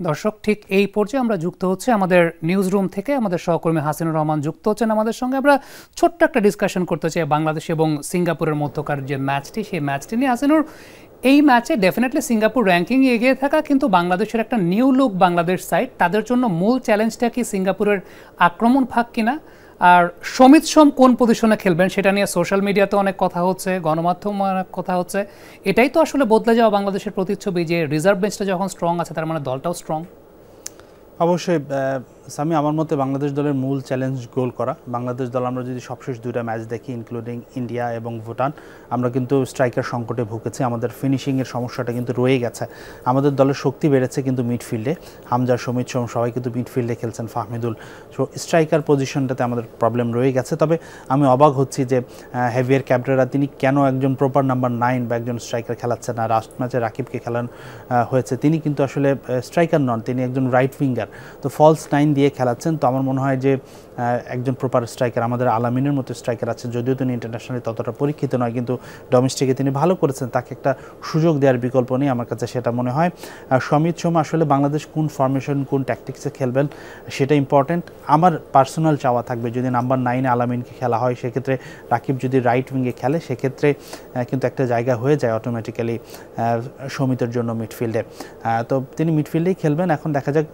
দর্শক, ঠিক এই পর্যায়ে আমরা যুক্ত হচ্ছে আমাদের নিউজ রুম থেকে আমাদের সহকর্মী হাসিনুর রহমান যুক্ত হচ্ছেন আমাদের সঙ্গে। আমরা ছোট্ট একটা ডিসকাশন করতে চাই বাংলাদেশ এবং সিঙ্গাপুরের মধ্যকার যে ম্যাচটি, সেই ম্যাচটি নিয়ে। হাসিনুর, এই ম্যাচে ডেফিনেটলি সিঙ্গাপুর র্যাঙ্কিং এগিয়ে থাকা, কিন্তু বাংলাদেশের একটা নিউ লুক বাংলাদেশ সাইড, তাদের জন্য মূল চ্যালেঞ্জটা কি সিঙ্গাপুরের আক্রমণ ভাগ কিনা? আর সমিত সোম কোন পজিশনে খেলবেন সেটা নিয়ে সোশ্যাল মিডিয়াতে অনেক কথা হচ্ছে, গণমাধ্যমে অনেক কথা হচ্ছে। এটাই তো আসলে বদলে যাওয়া বাংলাদেশের প্রতিচ্ছবি, যে রিজার্ভ বেঞ্চটা যখন স্ট্রং আছে তার মানে দলটাও স্ট্রং। অবশ্যই সামি, আমার মতে বাংলাদেশ দলের মূল চ্যালেঞ্জ গোল করা। বাংলাদেশ দল আমরা যদি সবশেষ দুইটা ম্যাচ দেখি, ইনক্লুডিং ইন্ডিয়া এবং ভুটান, আমরা কিন্তু স্ট্রাইকার সংকটে ভুগেছি। আমাদের ফিনিশিংয়ের সমস্যাটা কিন্তু রয়ে গেছে। আমাদের দলের শক্তি বেড়েছে কিন্তু মিডফিল্ডে, হামজা, সমিত সোম সবাই কিন্তু মিডফিল্ডে খেলছেন, ফাহমিদুল। সো স্ট্রাইকার পজিশনটাতে আমাদের প্রবলেম রয়ে গেছে। তবে আমি অবাক হচ্ছি যে হেভিয়ার ক্যাবরেরা তিনি কেন একজন প্রপার নাম্বার 9 বা একজন স্ট্রাইকার খেলাচ্ছেন না। লাস্ট ম্যাচে রাকিবকে খেলানো হয়েছে, তিনি কিন্তু আসলে স্ট্রাইকার নন, তিনি একজন রাইট উইঙ্গার। তো ফলস 9 দিয়ে খেলাচ্ছেন। তো আমার মনে হয় যে একজন প্রপার স্ট্রাইকার, আমাদের আলামিনের মতো স্ট্রাইকার আছে, যদিও তিনি ইন্টারন্যাশনালি ততটা পরীক্ষিত নয়, কিন্তু ডোমেস্টিকে তিনি ভালো করেছেন। তাকে একটা সুযোগ দেওয়ার বিকল্প নেই, আমার কাছে সেটা মনে হয়। সমিত সোম আসলে বাংলাদেশ কোন ফরমেশন, কোন ট্যাকটিক্সে খেলবেন সেটা ইম্পর্টেন্ট। আমার পার্সোনাল চাওয়া থাকবে যদি নাম্বার 9-এ আলামিনকে খেলা হয়, সেক্ষেত্রে রাকিব যদি রাইট উইঙ্গে খেলে, সেক্ষেত্রে কিন্তু একটা জায়গা হয়ে যায় অটোমেটিক্যালি সমিতের জন্য মিডফিল্ডে। তো তিনি মিডফিল্ডেই খেলবেন। এখন দেখা যাক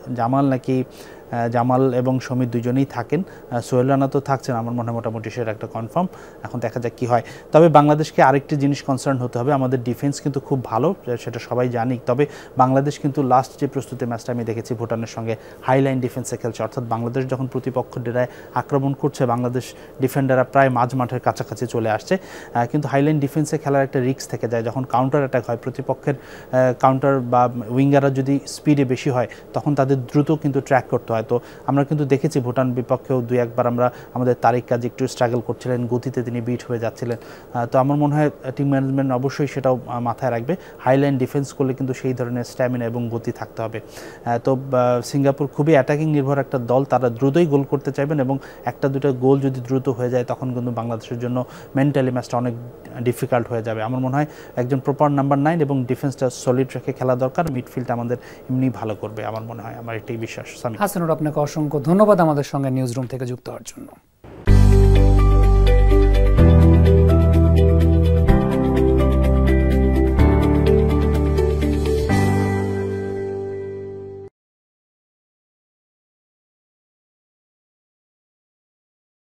জামাল এবং সমিত দুজনেই থাকেন, সোহেল রানা তো থাকছেন আমার মনে হয় মোটামুটি, সেটা একটা কনফার্ম। এখন দেখা যাক কি হয়। তবে বাংলাদেশকে আরেকটি জিনিস কনসার্ন হতে হবে, আমাদের ডিফেন্স কিন্তু খুব ভালো, সেটা সবাই জানি। তবে বাংলাদেশ কিন্তু লাস্ট যে প্রস্তুতি ম্যাচটা আমি দেখেছি ভুটানের সঙ্গে, হাইলাইন ডিফেন্সে খেলছে। অর্থাৎ বাংলাদেশ যখন প্রতিপক্ষ ডেরায় আক্রমণ করছে, বাংলাদেশ ডিফেন্ডাররা প্রায় মাঝ মাঠের কাছাকাছি চলে আসছে, কিন্তু হাইলাইন ডিফেন্সে খেলার একটা রিস্ক থেকে যায়। যখন কাউন্টার অ্যাটাক হয়, প্রতিপক্ষের কাউন্টার বা উইঙ্গাররা যদি স্পিডে বেশি হয়, তখন তাদের দ্রুত কিন্তু ট্র্যাক করতে হয়। তো আমরা কিন্তু দেখেছি ভুটান বিপক্ষেও 2-1 আমরা আমাদের তারিক কাজী একটু স্ট্রাগল করছিলেন, গতিতে তিনি বিট হয়ে যাচ্ছিলেন। তো আমার মনে হয় টিম ম্যানেজমেন্ট অবশ্যই সেটাও মাথায় রাখবে। হাইলাইন ডিফেন্স করলে কিন্তু সেই ধরনের স্ট্যামিনা এবং গতি থাকতে হবে। তো সিঙ্গাপুর খুবই অ্যাটাকিং নির্ভর একটা দল, তারা দ্রুতই গোল করতে চাইবেন, এবং একটা দুটো গোল যদি দ্রুত হয়ে যায় তখন কিন্তু বাংলাদেশের জন্য মেন্টালি ম্যাচটা অনেক ডিফিকাল্ট হয়ে যাবে। আমার মনে হয় একজন প্রপার নাম্বার 9 এবং ডিফেন্সটা সলিড রেখে খেলা দরকার। মিডফিল্ডটা আমাদের এমনি ভালো করবে আমার মনে হয়, আমার এটাই বিশ্বাস। হাসানুর, আপনাকে অসংখ্য ধন্যবাদ আমাদের সঙ্গে নিউজ রুম থেকে যুক্ত হওয়ার জন্য।